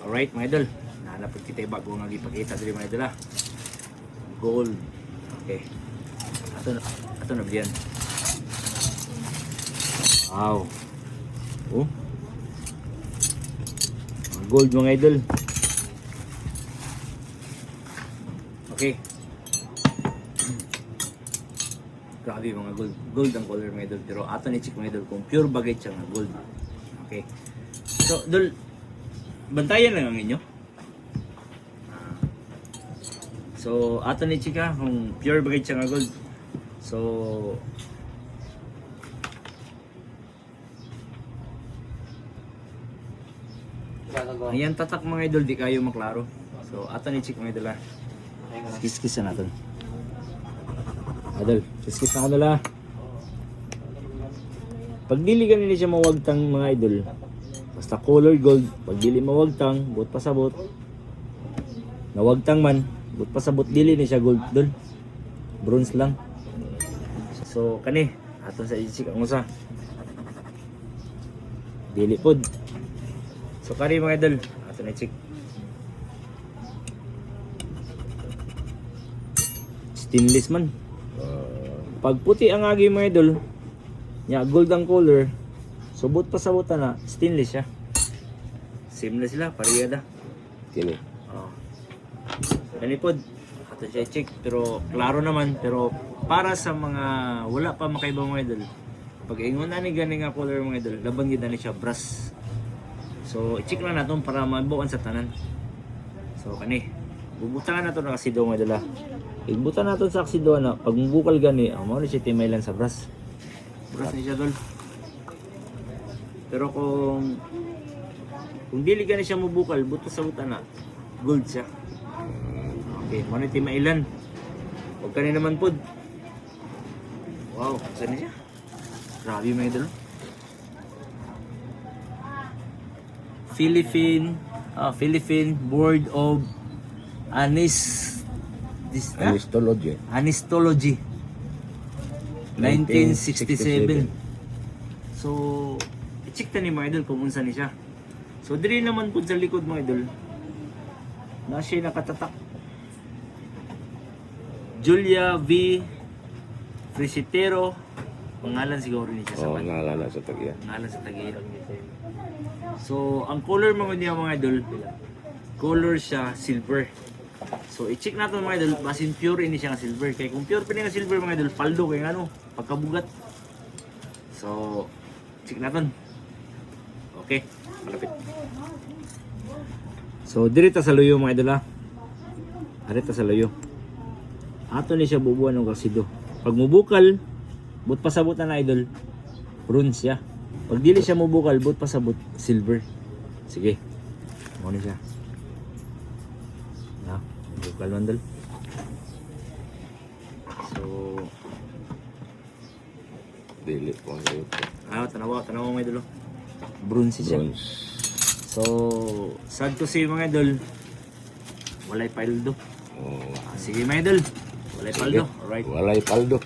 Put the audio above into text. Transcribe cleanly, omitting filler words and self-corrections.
Alright mga idol, nahanapod kita yung bago nga ipakita dito mga idol ha. Gold. Okay. Ato na biyan. Wow. Oh. Gold mga idol. Okay. Grabe mga gold. Gold ang color mga idol. Pero ato ni check mga idol kung pure bagay siya nga gold. Okay. So, idol, bantayan lang ang inyo. So, ato ni chika kung pure bagay siya nga gold. So, ayan tatak mga idol, di kayo maklaro. So, ato ni chik mga idol ha. Kiskis na natin. Idol, kiskis na idol ha. Pag dili ganun siya mawagtang mga idol, basta color gold, pag dili mawagtang, buot pasabot. Nawagtang man, buot pasabot, dili ni siya gold dol. Bronze lang. So, kani, ato sa isik ang usa. Dili pod. So, kani mga idol, ato na check. Stainless man. Pag puti ang agi mga idol, nya gold ang color, subot pa sa buta na, stainless siya. Same na sila, parehada. Kini. Oh. Kanipod, ato siya check, pero klaro naman, pero para sa mga wala pa makaiba mga idol, pag ingon na ni gani nga color mga idol, laban gid ni siya brass. So, i-check lang natin para mabuan sa tanan. So, kani, bubutan na natin ng asido mga idol ha. Igbutan natin sa asido na, pag mubukal gani, mo na siya timailan sa brass. Brass ni siya dol. Pero kung dili gani siya mubukal, buto sa buta na, gold siya. Okay, mo na timailan. Huwag ka naman pod. Wow, saan na siya? Grabe mga idol. Philippine Board of Anistology. Anistology 1967. So, i-check ta ni mga idol kung unsa ni siya. So, diri naman po sa likod mga idol, na siya nakatatak. Julia V. Frisitero, pangalan siguro ni siya sa Oh, naalala sa tagya. pangalan sa Tagalog. So, ang color mga idol, color siya silver. So, i-check natin mga idol, basin pure ini siya nga silver. Kaya kung pure pa nga silver mga idol, paldo kaya ano, pagkabugat. So, check natin. Okay, malapit. So, dirita sa luyo mga idol ha. Dirita sa luyo. Ato ni siya bubuan ng kasido. Pag mubukal, but pasabot na idol, bronze siya. Pag dili siya mubukal, but pasabot, silver. Sige, mo ni siya. Na, bukal man dol. So, Dili po ang gayon po. tanawa mga idol. Bronze siya. Bronze. So, sad to say mga idol, walay paldo. Oh. Sige mga idol, walay paldo. Alright. Walay paldo.